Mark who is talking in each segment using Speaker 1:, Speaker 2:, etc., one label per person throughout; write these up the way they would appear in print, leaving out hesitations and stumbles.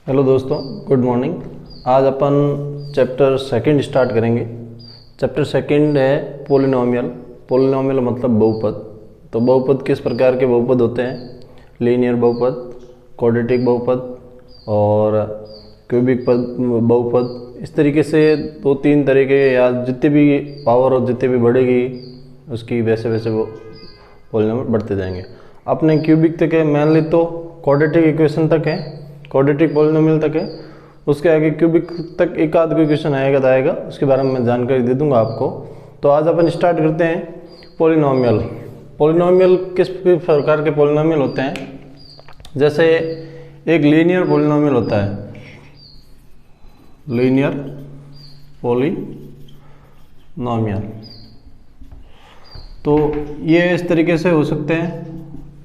Speaker 1: Hello दोस्तों, good morning. आज अपन chapter second start करेंगे। चैप्टर सेकंड है पोलिनोमियल। पोलिनोमियल मतलब बहुपद। तो बहुपद किस प्रकार के बहुपद होते हैं? लीनियर बहुपद, क्वाड्रेटिक बहुपद और क्यूबिक बहुपद। इस तरीके से दो तीन तरीके, या जितने भी पावर और जितने भी बढ़ेगी उसकी वैसे वैसे वो पोलिनोमियल बढ़ते जाएंगे। अपने क्यूबिक तक है, मेनली तो क्वाड्रेटिक इक्वेशन तक है, क्वाड्रेटिक पोलिनोमियल तक है। उसके आगे क्यूबिक तक एक आध कोई क्वेश्चन आएगा, उसके बारे में मैं जानकारी दे दूंगा आपको। तो आज अपन स्टार्ट करते हैं पोलिनोमियल। पोलिनोमियल किस प्रकार के पोलिनोमियल होते हैं? जैसे एक लीनियर पोलिनोमियल होता है, लीनियर पोलिनोमियल। तो ये इस तरीके से हो सकते हैं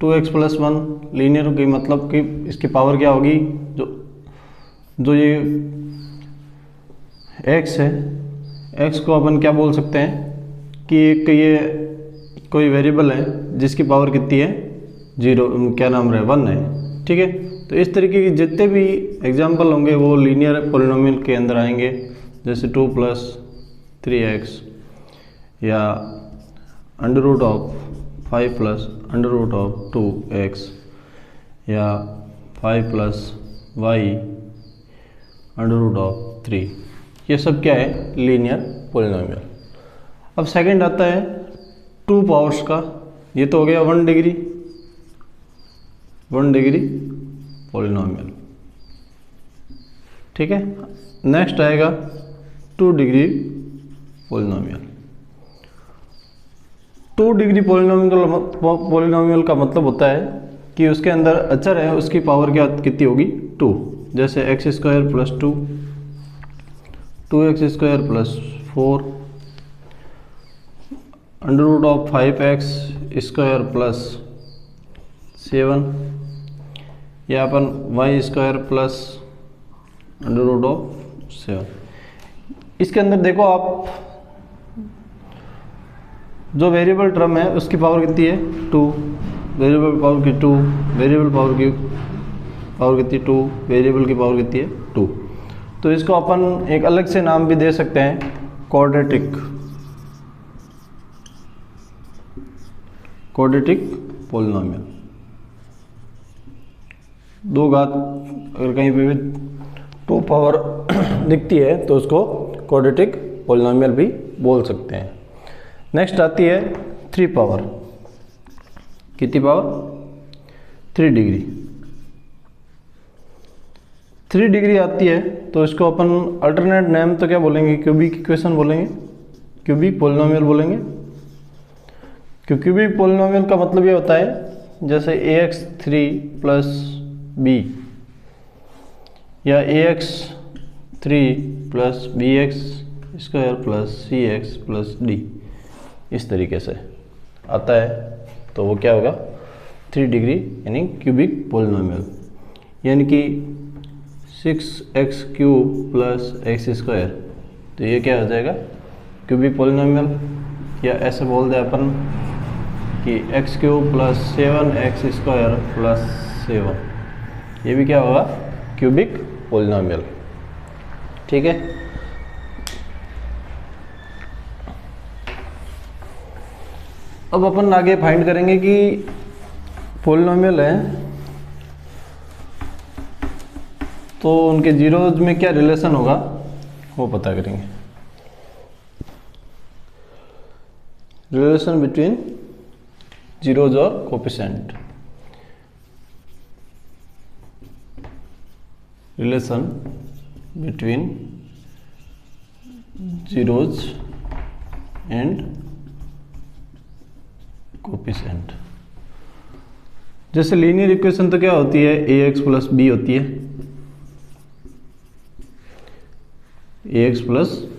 Speaker 1: 2x+1। लीनियर की मतलब कि इसकी पावर क्या होगी, जो ये x है, x को अपन क्या बोल सकते हैं कि एक ये कोई वेरिएबल है जिसकी पावर कितनी है, 0, क्या नाम रहे, 1 है। ठीक है, तो इस तरीके के जितने भी एग्जाम्पल होंगे वो लीनियर पोलिनोमियल के अंदर आएंगे। जैसे 2+3x या √5+√2x या 5+y√3। ये सब क्या है? Linear polynomial. अब सेकंड आता है 2 पावर्स का। ये तो हो गया 1 डिग्री पोलिनोमियल। ठीक है, नेक्स्ट आएगा 2 डिग्री पोलिनोमियल। 2 डिग्री पोलिनोमियल का मतलब होता है कि उसके अंदर अचर है, उसकी पावर क्या कितनी होगी, 2। जैसे x² + 2, 2x² + 4, √5x² + 7 या अपन y² + √7। इसके अंदर देखो आप, जो वेरिएबल टर्म है उसकी पावर कितनी है, 2। वेरिएबल पावर की 2, वेरिएबल पावर की कितनी, 2, वेरिएबल की पावर कितनी है, 2। तो इसको अपन एक अलग से नाम भी दे सकते हैं, क्वाड्रेटिक पोलिनोमियल। 2 घात अगर कहीं पे भी 2 पावर दिखती है तो उसको क्वाड्रेटिक पोलिनोमियल भी बोल सकते हैं। नेक्स्ट आती है 3 पावर। कितनी पावर? 3 डिग्री। 3 डिग्री आती है तो इसको अपन अल्टरनेट नेम तो क्या बोलेंगे, क्यूबिक इक्वेशन बोलेंगे, क्यूबिक पोलिनोमियल बोलेंगे। क्यूबिक पोलिनोमियल का मतलब ये होता है जैसे ax3 + b या ax3 + bx² + cx + d, इस तरीके से आता है। तो वो क्या होगा, 3 डिग्री यानी क्यूबिक पोलिनोमियल। यानी कि 6x³ + x²। तो ये क्या हो जाएगा, क्यूबिक पोलिनोमियल। या ऐसे बोल दे अपन कि x³ + 7x² + 7, ये भी क्या होगा, क्यूबिक पोलिनोमियल। ठीक है, अब अपन आगे फाइंड करेंगे कि पोलिनोमियल है तो उनके जीरोज में क्या रिलेशन होगा वो पता करेंगे। रिलेशन बिटवीन जीरोज और coefficient. Relation between zeros and coefficient. जैसे लीनियर इक्वेशन तो क्या होती है, ax + b होती है, ax +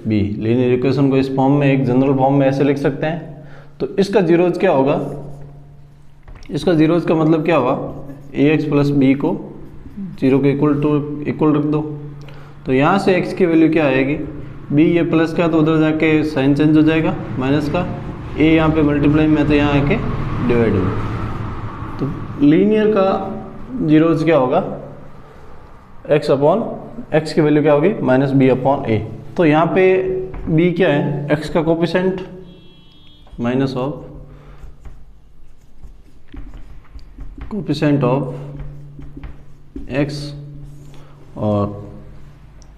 Speaker 1: b। लीनियर इक्वेशन को इस फॉर्म में, एक जनरल फॉर्म में ऐसे लिख सकते हैं। तो इसका जीरोज क्या होगा, इसका जीरोज का मतलब क्या होगा, ax + b को 0 के इक्वल रख दो। तो यहाँ से x की वैल्यू क्या आएगी, b ये प्लस का तो उधर जाके साइन चेंज हो जाएगा, माइनस का, a यहाँ पे मल्टीप्लाई में तो यहाँ आके डिवाइड होगा। तो लीनियर का जीरोज क्या होगा, एक्स अपॉन एक्स की वैल्यू क्या होगी माइनस बी अपॉन ए। तो यहाँ पे बी क्या है, एक्स का coefficient minus of coefficient of x, और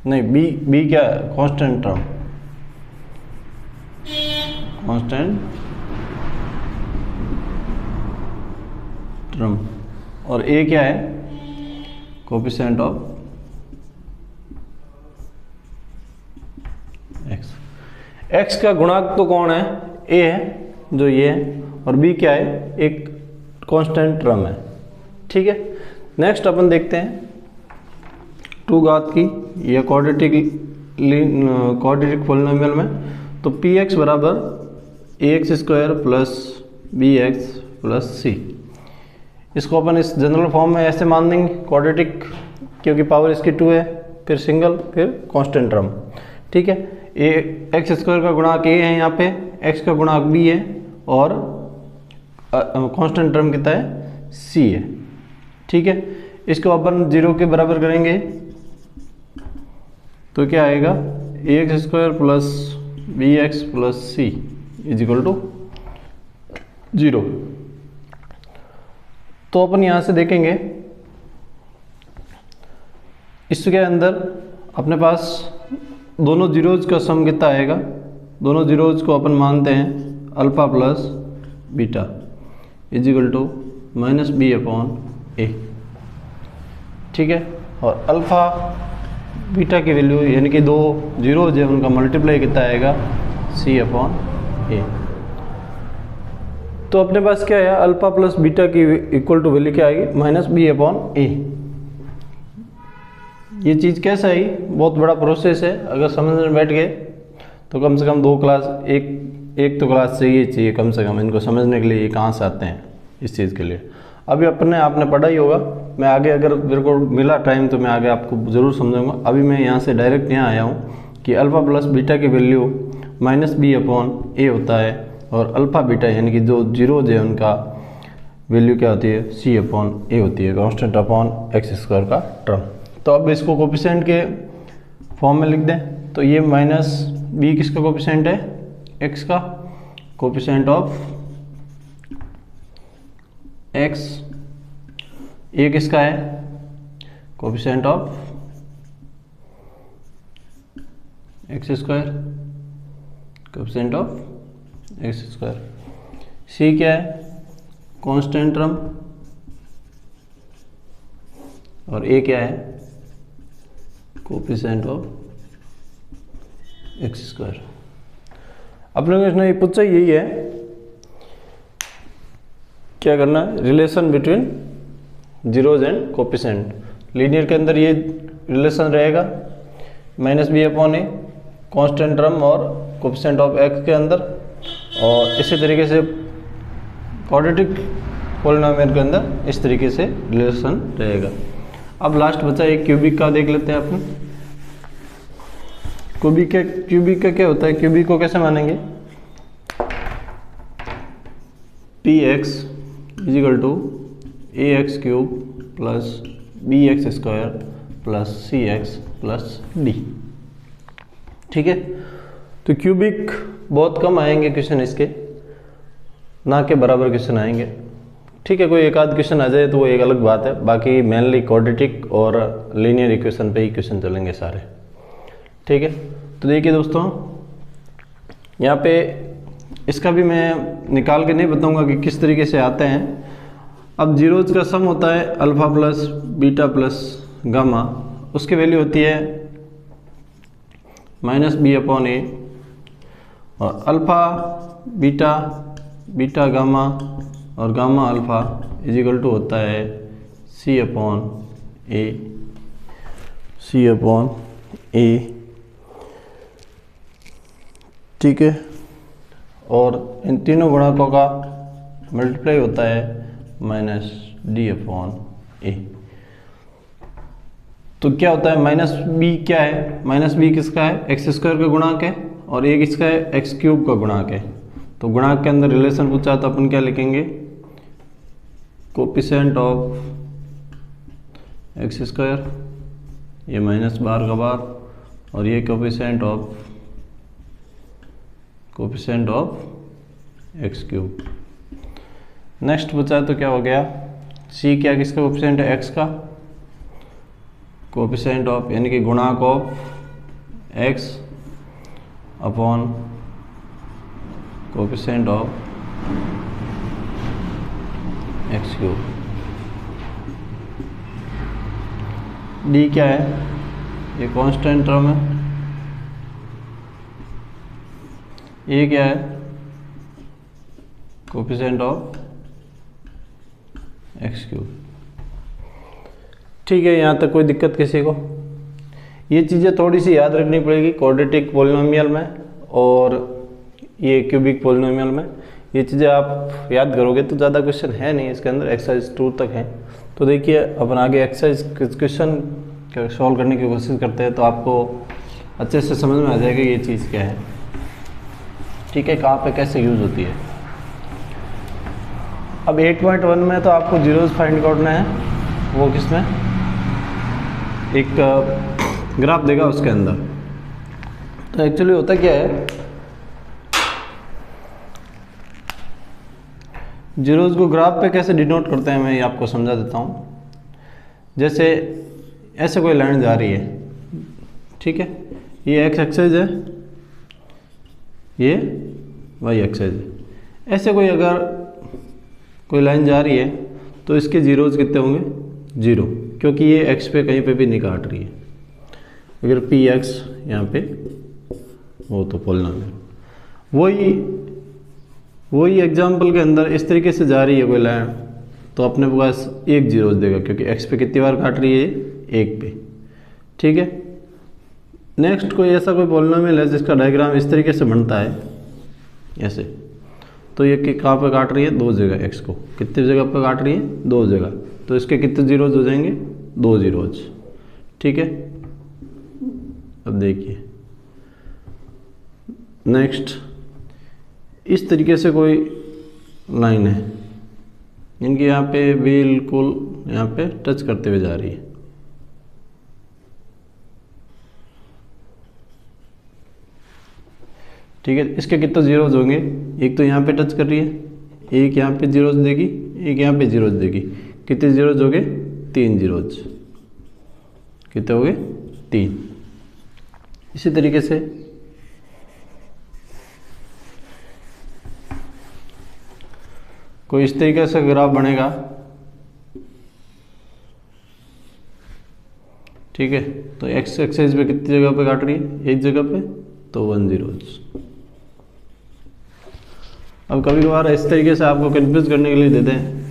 Speaker 1: नहीं बी क्या है, कांस्टेंट टर्म, कांस्टेंट टर्म, और ए क्या है, कोफिशिएंट ऑफ एक्स। एक्स का गुणांक तो कौन है, ए है जो ये है, और बी क्या है, एक कांस्टेंट टर्म है। ठीक है, नेक्स्ट अपन देखते हैं 2 घात की या क्वाड्रेटिक पॉलिनोमियल में, तो पी एक्स बराबर a x square plus b x plus c. इसको अपन इस जनरल फॉर्म में ऐसे मान देंगे क्वाड्रेटिक, क्योंकि पावर इसकी 2 है, फिर सिंगल, फिर कांस्टेंट टर्म। ठीक है, ए एक्स स्क्वायर का गुणांक ए है, यहाँ पे एक्स का गुणांक बी है, और कांस्टेंट टर्म कितना है, सी है। ठीक है, इसको अपन 0 के बराबर करेंगे तो क्या आएगा, a x square plus b x plus c is equal to 0। तो अपन यहां से देखेंगे इसके अंदर अपने पास दोनों जीरोज का सम कितना आएगा, दोनों जीरोज को अपन मानते हैं alpha plus beta is equal to minus b upon a. ठीक है, और अल्फा बीटा की वैल्यू यानी कि 2 जीरोज है, उनका मल्टीप्लाई कितना आएगा, सी अपॉन ए। तो अपने पास क्या है, अल्फा प्लस बीटा की इक्वल टू वैल्यू क्या आएगी, माइनस बी अपॉन ए। ये चीज़ कैसा है, बहुत बड़ा प्रोसेस है, अगर समझने में बैठ गए तो कम से कम 2 क्लास, एक तो क्लास चाहिए कम से कम इनको समझने के लिए, ये कहाँ से आते हैं इस चीज़ के लिए। अभी आपने पढ़ा ही होगा, मैं आगे अगर मेरे को मिला टाइम तो मैं आगे आपको ज़रूर समझाऊंगा। अभी मैं यहाँ से डायरेक्ट यहाँ आया हूँ कि अल्फ़ा प्लस बीटा की वैल्यू माइनस बी अपॉन ए होता है, और अल्फ़ा बीटा यानी कि जो जीरोज है उनका वैल्यू क्या होती है, सी अपॉन ए होती है, कांस्टेंट अपॉन एक्स स्क्वायर का टर्म। तो अब इसको कोफिशिएंट के फॉर्म में लिख दें, तो ये माइनस बी किसका कोफिशिएंट है, एक्स का, कोफिशिएंट ऑफ एक्स, ए किसका है, coefficient of X square, coefficient of X square. C क्या है, कांस्टेंट टर्म, और ए क्या है, कोफिशिएंट ऑफ एक्स स्क्वायर। अपने को इसने पूछा यही है, क्या करना है, relation between zeros and coefficient. Linear के अंदर ये रिलेशन रहेगा, माइनस बी अपॉन ए, कांस्टेंट टर्म और कोफिशिएंट ऑफ एक्स के अंदर, और इसी तरीके से क्वाड्रेटिक पॉलिनोमियल के अंदर इस तरीके से रिलेशन रहेगा। अब लास्ट बचा एक क्यूबिक का, देख लेते हैं अपन। क्यूबिक का क्या होता है, क्यूबिक को कैसे मानेंगे, p x is equal to a x cube plus b x square plus c x plus d. ठीक है, तो क्यूबिक बहुत कम आएंगे क्वेश्चन इसके, ना के बराबर क्वेश्चन आएंगे। ठीक है, कोई एक आध क्वेश्चन आ जाए तो वो एक अलग बात है, बाकी मेनली क्वाड्रेटिक और लीनियर इक्वेशन पे ही क्वेश्चन चलेंगे सारे। ठीक है, तो देखिए दोस्तों, यहाँ पे इसका भी मैं निकाल के नहीं बताऊंगा कि किस तरीके से आते हैं। अब जीरोज का सम होता है alpha plus beta plus gamma, उसकी वैल्यू होती है माइनस बी अपॉन ए, और अल्फा बीटा, बीटा गामा और gamma alpha is equal to होता है सी upon A, C upon a. ठीक है, और इन तीनों गुणकों का मल्टीप्लाई होता है माइनस डी अपॉन ए। तो क्या होता है, माइनस बी क्या है, माइनस बी किसका है, एक्स स्क्वायर का गुणांक है, और ए किसका है, एक्स क्यूब का गुणांक है। तो गुणांक के अंदर रिलेशन पूछा तो अपन क्या लिखेंगे, कोफिशिएंट ऑफ एक्स स्क्वायर ये माइनस बार का बार, और ये coefficient of x cube. Next बचा तो क्या हो गया, सी क्या किसका कोफिशिएंट है, एक्स का, कोफिशिएंट ऑफ यानी कि गुणांक of x upon coefficient of x cube. D क्या है, ये कांस्टेंट टर्म है, ये क्या है, कोफिशिएंट ऑफ एक्स क्यूब। ठीक है, यहाँ तक कोई दिक्कत किसी को? ये चीज़ें थोड़ी सी याद रखनी पड़ेगी क्वाड्रेटिक पॉलिनोमियल में और ये क्यूबिक पॉलिनोमियल में। ये चीज़ें आप याद करोगे तो ज़्यादा क्वेश्चन है नहीं इसके अंदर, एक्सरसाइज 2 तक है। तो देखिए अपन आगे एक्सरसाइज क्वेश्चन सॉल्व करने की कोशिश करते हैं, तो आपको अच्छे से समझ में आ जाएगा ये चीज़ क्या है। ठीक है, कहाँ पे कैसे यूज़ होती है। अब 8.1 में तो आपको जीरोज फाइंड करना है, वो किसमें, एक ग्राफ देगा उसके अंदर। तो एक्चुअली होता क्या है, जीरोज को ग्राफ पे कैसे डिनोट करते हैं मैं ये आपको समझा देता हूँ। जैसे ऐसे कोई लाइन जा रही है, ठीक है, ये एक्स एक्सिस है, ये वाई एक्सिस है। ऐसे कोई अगर कोई लाइन जा रही है तो इसके जीरोज कितने होंगे, 0, क्योंकि ये एक्स पे कहीं पे भी नहीं काट रही है। अगर पी एक्स यहाँ पे हो तो पॉलिनोमियल वही एग्जाम्पल के अंदर इस तरीके से जा रही है कोई लाइन, तो अपने पास एक जीरोज देगा, क्योंकि एक्स पे कितनी बार काट रही है, 1 पे। ठीक है, नेक्स्ट कोई ऐसा कोई पॉलिनोमियल है जिसका डायग्राम इस तरीके से बनता है ऐसे, तो ये कहाँ पे काट रही है, 2 जगह, एक्स को कितनी जगह पे काट रही है, 2 जगह, तो इसके कितने जीरोज हो जाएंगे, 2 जीरोज। ठीक है, अब देखिए नेक्स्ट, इस तरीके से कोई लाइन है इनकी यहाँ पे बिल्कुल यहाँ पे टच करते हुए जा रही है। ठीक है, इसके कितने जीरोज होंगे, एक तो यहाँ पे टच कर रही है, एक यहाँ पे जीरोज देगी, एक यहाँ पे जीरोज देगी। कितने जीरोज हो गए, 3 जीरोज। कितने हो गए, 3। इसी तरीके से कोई इस तरीके से ग्राफ बनेगा। ठीक है, तो एक्स एक्सिस पे कितनी जगह पे काट रही है, 1 जगह पे, तो 1 जीरोज। अब कभी कभार इस तरीके से आपको कंफ्यूज करने के लिए देते हैं,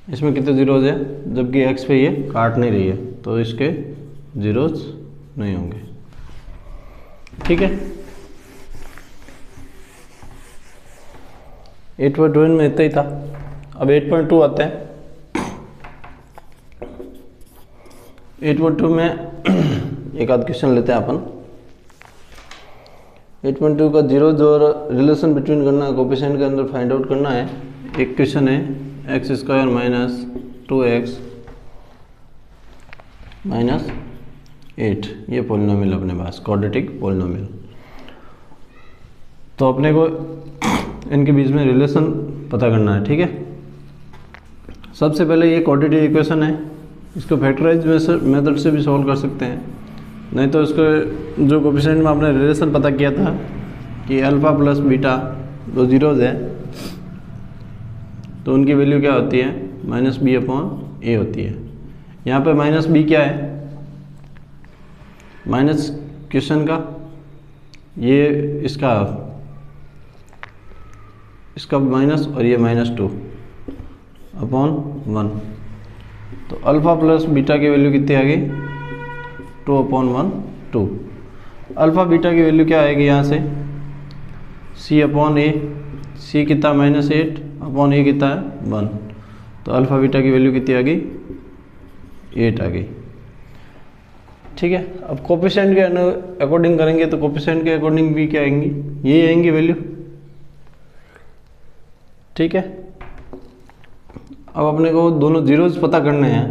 Speaker 1: इसमें कितने जीरोज है, जबकि एक्स पे ये काट नहीं रही है, तो इसके जीरोज नहीं होंगे। ठीक है, 8.1 में इतना ही था। अब 8.2 आते हैं। 8.2 में एक आध क्वेश्चन लेते हैं अपन। 8.2 का जीरोज और रिलेशन बिटवीन करना है, कोफिशिएंट के अंदर फाइंड आउट करना है। एक क्वेश्चन है x square minus 2x minus 8, ये पॉलिनोमियल अपने पास, क्वाड्रेटिक पॉलिनोमियल। तो अपने को इनके बीच में रिलेशन पता करना है। ठीक है, सबसे पहले ये क्वाड्रेटिक इक्वेशन है, इसको फैक्टराइज मेथड से भी सॉल्व कर सकते हैं, नहीं तो इसको जो कोफिशिएंट में आपने रिलेशन पता किया था कि अल्फ़ा प्लस बीटा दो जीरोज है, तो उनकी वैल्यू क्या होती है, -b/a होती है। यहाँ पे -b क्या है, माइनस क्वेश्चन का, ये इसका माइनस और ये -2/1। तो अल्फ़ा प्लस बीटा की वैल्यू कितनी आ गई, 2/1 2। अल्फ़ा बीटा की वैल्यू क्या आएगी यहाँ से, c/a, c कितना -8/a कितना है 1, तो अल्फ़ा बीटा की वैल्यू कितनी आ गई, 8 आ गई। ठीक है, अब कोफिशिएंट के अकॉर्डिंग करेंगे तो कोफिशिएंट के अकॉर्डिंग भी क्या आएंगी, ये आएंगी वैल्यू। ठीक है, अब अपने को दोनों जीरोज पता करने हैं,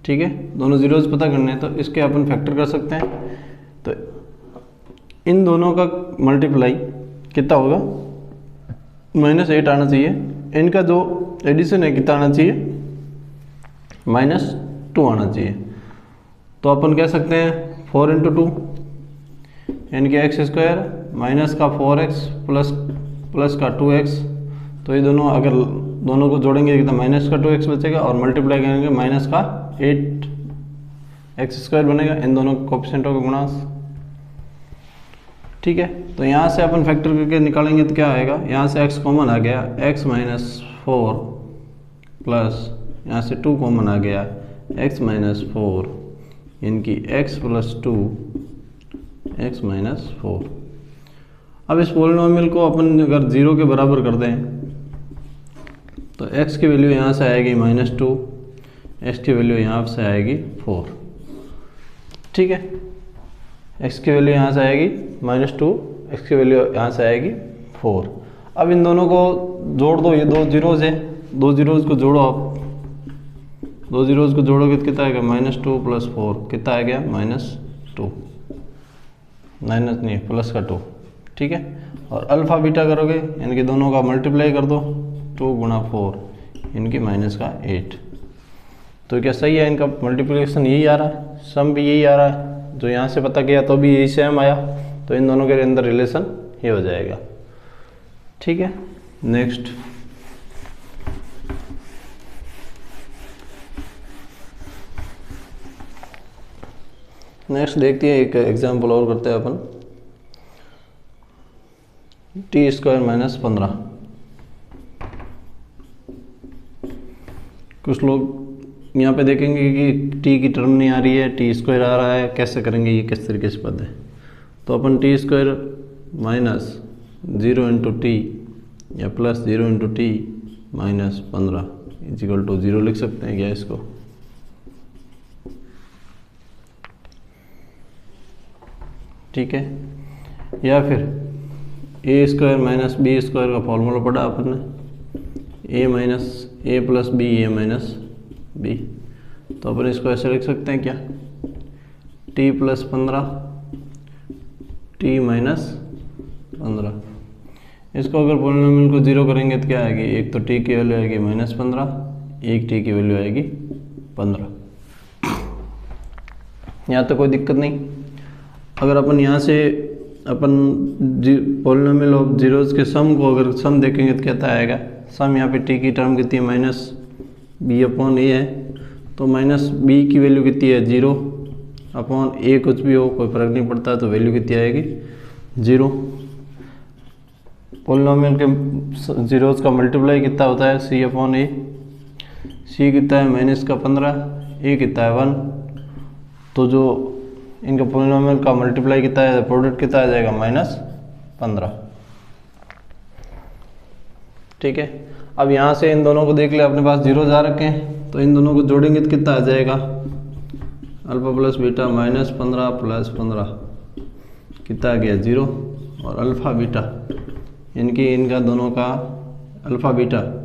Speaker 1: ठीक है, दोनों जीरोज पता करने हैं, तो इसके अपन फैक्टर कर सकते हैं। तो इन दोनों का मल्टीप्लाई कितना होगा, -8 आना चाहिए। इनका जो एडिशन है कितना आना चाहिए, -2 आना चाहिए। तो अपन कह सकते हैं 4 × 2 यानी कि x² माइनस का 4x प्लस का 2x। तो ये दोनों अगर दोनों को जोड़ेंगे कितना, माइनस का 2x बचेगा और मल्टीप्लाई करेंगे माइनस का 8x² बनेगा, इन दोनों कोएफिशिएंटों का गुणांक, ठीक है। तो यहाँ से अपन फैक्टर करके निकालेंगे तो क्या आएगा, यहाँ से x कॉमन आ गया, x - 4 प्लस यहाँ से 2 कॉमन आ गया, x - 4 इनकी x + 2 x - 4। अब इस पॉलिनॉमियल को अपन अगर 0 के बराबर कर दें तो x की वैल्यू यहाँ से आएगी -2, x की वैल्यू यहाँ से आएगी 4, ठीक है। x की वैल्यू यहाँ से आएगी -2, x की वैल्यू यहाँ से आएगी 4। अब इन दोनों को जोड़ दो, ये दो जीरोज है, दो जीरोज को जोड़ो आप, दो जीरोज को जोड़ोगे तो कितना आएगा, -2 + 4 कितना आ गया, -2, माइनस नहीं प्लस का 2, ठीक है। और अल्फ़ा बीटा करोगे यानी कि दोनों का मल्टीप्लाई कर दो, 2 × 4 इनकी -8। तो क्या सही है, इनका मल्टीप्लिकेशन यही आ रहा है, सम भी यही आ रहा है, जो यहाँ से पता किया तो भी यही सेम आया, तो इन दोनों के अंदर रिलेशन ये हो जाएगा, ठीक है। नेक्स्ट देखते हैं, एक एग्जाम्पल और करते हैं अपन, t² - 15। कुछ लोग यहाँ पे देखेंगे कि t की टर्म नहीं आ रही है, t² आ रहा है, कैसे करेंगे, ये किस तरीके से पद है। तो अपन t² - 0 × t या +0 × t - 15 = 0 लिख सकते हैं क्या इसको, ठीक है। या फिर a² - b² का फॉर्मूला पढ़ा अपन ने, a + b a - b। तो अपन इसको ऐसे लिख सकते हैं क्या, t + 15 t - 15। इसको अगर पॉलिनॉमियल को 0 करेंगे तो क्या आएगी, एक तो t की वैल्यू आएगी -15, एक t की वैल्यू आएगी 15। यहाँ तो कोई दिक्कत नहीं। अगर अपन यहाँ से अपन पॉलिनॉमियल ऑफ जीरोज के सम को अगर सम देखेंगे तो कहता आएगा, सम यहाँ पे t की टर्म कितनी है, -b/a है, तो -b की वैल्यू कितनी है, 0/a, कुछ भी हो कोई फर्क नहीं पड़ता, तो वैल्यू कितनी आएगी 0। पॉलिनॉमियल के जीरोज का मल्टीप्लाई कितना होता है, c/a, c कितना है -15, a कितना है 1। तो जो इनका पॉलिनॉमियल का मल्टीप्लाई कितना है, प्रोडक्ट कितना आ जाएगा, -15, ठीक है। अब यहाँ से इन दोनों को देख ले, अपने पास जीरो जा रखे हैं, तो इन दोनों को जोड़ेंगे तो कितना आ जाएगा, अल्फ़ा + बीटा -15 + 15 कितना आ गया 0। और अल्फ़ा बीटा इनका दोनों का अल्फ़ा बीटा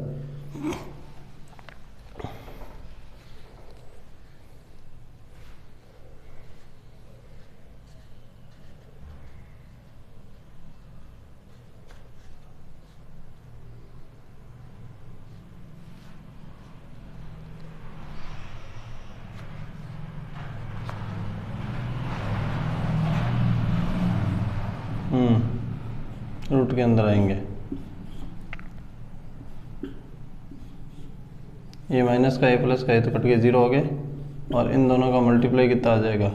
Speaker 1: रूट के अंदर आएंगे, ये माइनस का a प्लस का ये तो कट के 0 हो गए, और इन दोनों का मल्टीप्लाई कितना आ जाएगा,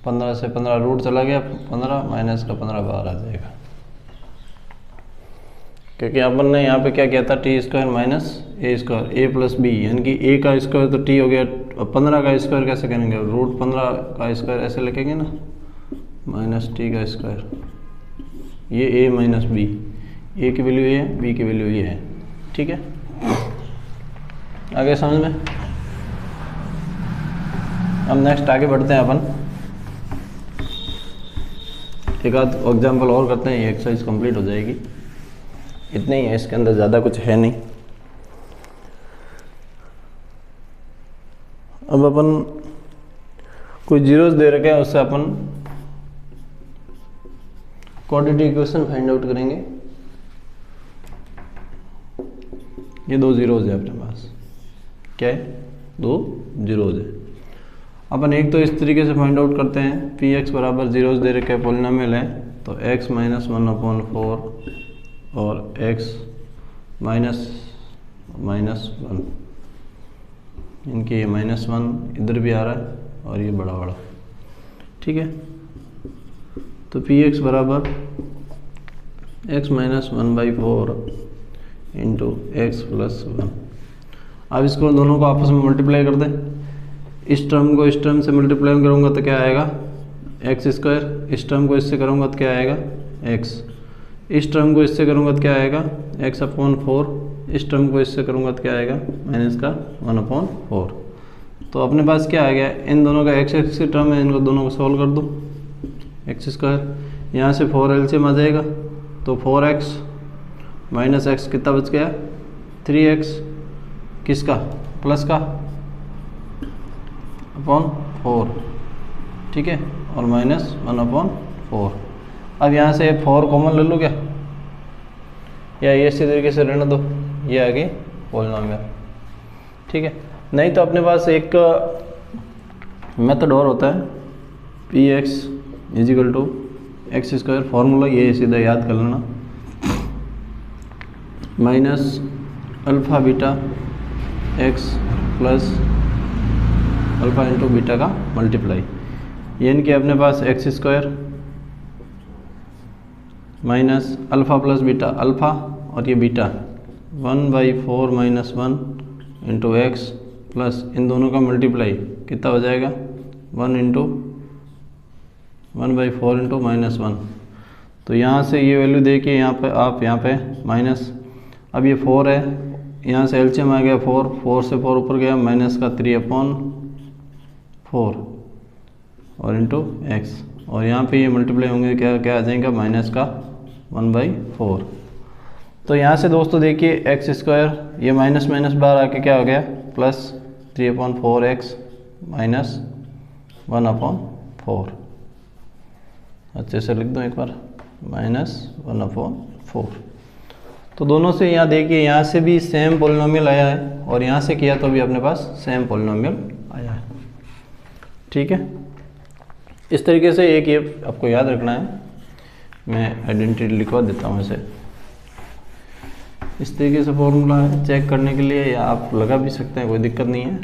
Speaker 1: 15 से 15 रूट चला गया, 15 माइनस का 15 बाहर आ जाएगा। क्योंकि अपन ने यहाँ पे क्या किया था, t² - a² a + b यानी कि a का स्क्वायर तो t हो गया, 15 का स्क्वायर कैसे करेंगे, रूट 15 का स्क्वायर ऐसे लिखेंगे ना, -t का स्क्वायर, ये a - b, a की वैल्यू ये है, b की वैल्यू ये है, ठीक है। आगे समझ में। अब नेक्स्ट आगे बढ़ते हैं अपन, एक आध एग्जाम्पल और करते हैं, ये एक्सरसाइज कंप्लीट हो जाएगी। इतने ही है, इसके अंदर ज़्यादा कुछ है नहीं। अब अपन कोई जीरोस दे रखे हैं, उससे अपन क्वाड्रेटिक इक्वेशन फाइंड आउट करेंगे। ये 2 जीरोस है अपने पास, क्या है, 2 जीरोस है। अपन एक तो इस तरीके से फाइंड आउट करते हैं, पी एक्स बराबर जीरोस दे रखे हैं, पॉलिनोमियल है, तो x माइनस 1/4 और x माइनस -1, इनके ये -1 इधर भी आ रहा है और ये बड़ा बड़ा, ठीक है। तो पी एक्स बराबर x minus 1/4 into x plus 1। अब इसको दोनों को आपस में मल्टीप्लाई कर दें। इस टर्म को इस टर्म से मल्टीप्लाई करूँगा तो क्या आएगा, x²। इस टर्म को इससे करूँगा तो क्या आएगा, x। इस टर्म को इससे करूँगा तो क्या आएगा, x/4। इस टर्म को इससे करूँगा तो क्या आएगा, माइनस का 1/4। तो अपने पास क्या आ गया, इन दोनों का x की टर्म है, इनको दोनों को सॉल्व कर दो। x², यहाँ से 4 एलसीएम आ जाएगा, तो 4x माइनस x कितना बच गया, 3x, किसका, प्लस का /4, ठीक है, और माइनस 1/4। अब यहाँ से 4 कॉमन ले लो क्या, या ये इसी तरीके से रहने दो, ये आ गई पॉलिनोमियल, ठीक है। नहीं तो अपने पास एक मेथड और होता है, p x is equal to x², formula ये सीधा याद कर लेना, minus alpha beta x plus alpha into beta का मल्टीप्लाई, यानी कि अपने पास x² minus alpha plus beta, alpha और ये beta 1/4 minus 1 into x plus इन दोनों का मल्टीप्लाई कितना हो जाएगा, 1 इंटू 1/4 इंटू -1। तो यहाँ से ये वैल्यू दे के यहाँ पे आप यहाँ पे माइनस, अब ये 4 है, यहाँ से एलसीएम आ गया 4 से 4 ऊपर गया, माइनस का 3/4 और इंटू एक्स, और यहाँ पे ये मल्टीप्लाई होंगे, क्या क्या आ जाएगा, माइनस का 1/4। तो यहाँ से दोस्तों देखिए x², ये माइनस माइनस बाहर आके क्या हो गया, प्लस 3/4x माइनस 1/4। अच्छे से लिख दो एक बार, माइनस 1/4। तो दोनों से यहाँ देखिए, यहाँ से भी सेम पॉलिनोमियल आया है और यहाँ से किया तो भी अपने पास सेम पॉलिनोमियल आया है, ठीक है। इस तरीके से एक ये आपको याद रखना है, मैं आइडेंटिटी लिखवा देता हूँ इसे। इस तरीके से फॉर्मूला है चेक करने के लिए, या आप लगा भी सकते हैं, कोई दिक्कत नहीं है।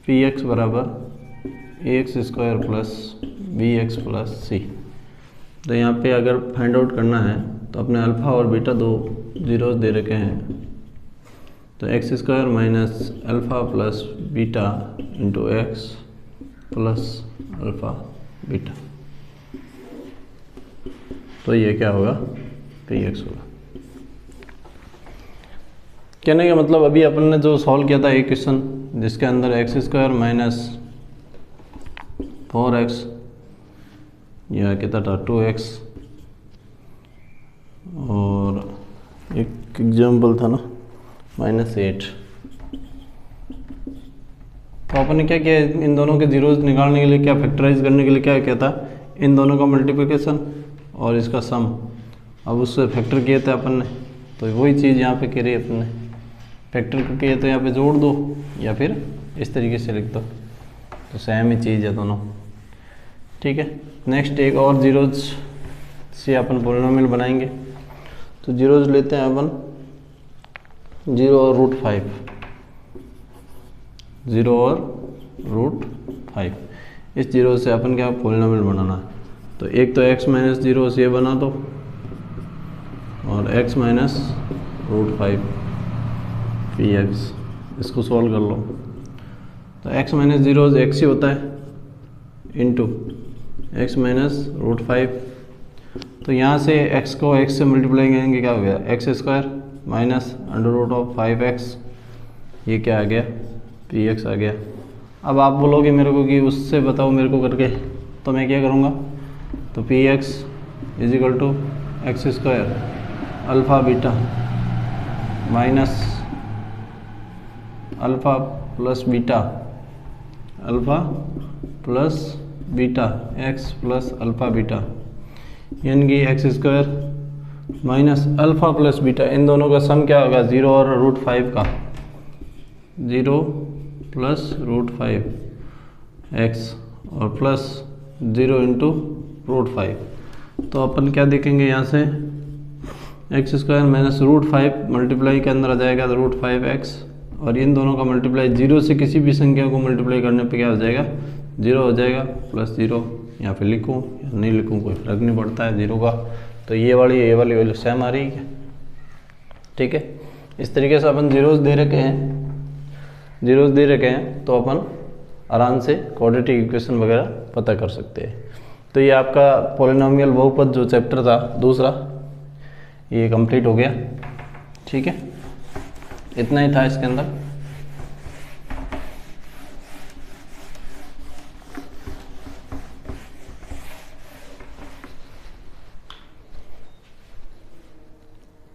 Speaker 1: पी एक्स बराबर ax² प्लस bx प्लस सी। तो यहाँ पे अगर फाइंड आउट करना है तो अपने अल्फ़ा और बीटा 2 जीरोस दे रखे हैं, तो x² minus alpha plus beta into x plus alpha beta, तो ये क्या होगा, पी एक्स होगा। कहने का मतलब अभी अपन ने जो सॉल्व किया था एक क्वेश्चन, जिसके अंदर x² माइनस 4x, यह कितना था 2x, और एक एग्जाम्पल था ना -8। तो अपन ने क्या किया, इन दोनों के जीरोस निकालने के लिए, क्या फैक्टराइज करने के लिए क्या किया था, इन दोनों का मल्टीप्लिकेशन और इसका सम, अब उससे फैक्टर किए थे अपन ने, तो वही चीज़ यहाँ पे करी अपन ने, फैक्टर किए तो यहाँ पे जोड़ दो या फिर इस तरीके से लिख दो, तो सेम ही चीज़ है दोनों, ठीक है। नेक्स्ट एक और जीरोज से अपन पॉलिनोमियल बनाएंगे, तो जीरोज लेते हैं अपन 0 और √5, 0 और √5। इस जीरो से अपन क्या पॉलिनोमियल बनाना है, तो एक तो x माइनस 0 से ये बना दो, और x माइनस √5 पी एक्स, इसको सॉल्व कर लो। तो x माइनस 0 से x ही होता है, इंटू x माइनस √5। तो यहाँ से x को x से मल्टीप्लाई करेंगे, क्या हो गया, x² माइनस √5x, ये क्या आ गया, पी एक्स आ गया। अब आप बोलोगे मेरे को कि उससे बताओ मेरे को करके, तो मैं क्या करूँगा, तो p x is equal to x square alpha beta minus alpha plus beta x plus alpha beta, यानी कि x square minus alpha plus beta, इन दोनों का सम क्या होगा 0 और √5 का, 0 प्लस √5 एक्स और प्लस 0 इंटू √5। तो अपन क्या देखेंगे यहाँ से, एक्स स्क्वायर माइनस √5 मल्टीप्लाई के अंदर आ जाएगा तो √5x, और इन दोनों का मल्टीप्लाई 0 से किसी भी संख्या को मल्टीप्लाई करने पे क्या हो जाएगा 0 हो जाएगा, प्लस 0 या फिर लिखूँ या नहीं लिखूँ कोई फ़र्क नहीं पड़ता है 0 का। तो ये वाली वैल्यू सेम आ रही है, ठीक है। इस तरीके से अपन जीरोस दे रखे हैं तो अपन आराम से क्वाड्रेटिक इक्वेशन वगैरह पता कर सकते हैं। तो ये आपका पॉलिनोमियल बहुपद जो चैप्टर था दूसरा, ये कंप्लीट हो गया, ठीक है। इतना ही था इसके अंदर।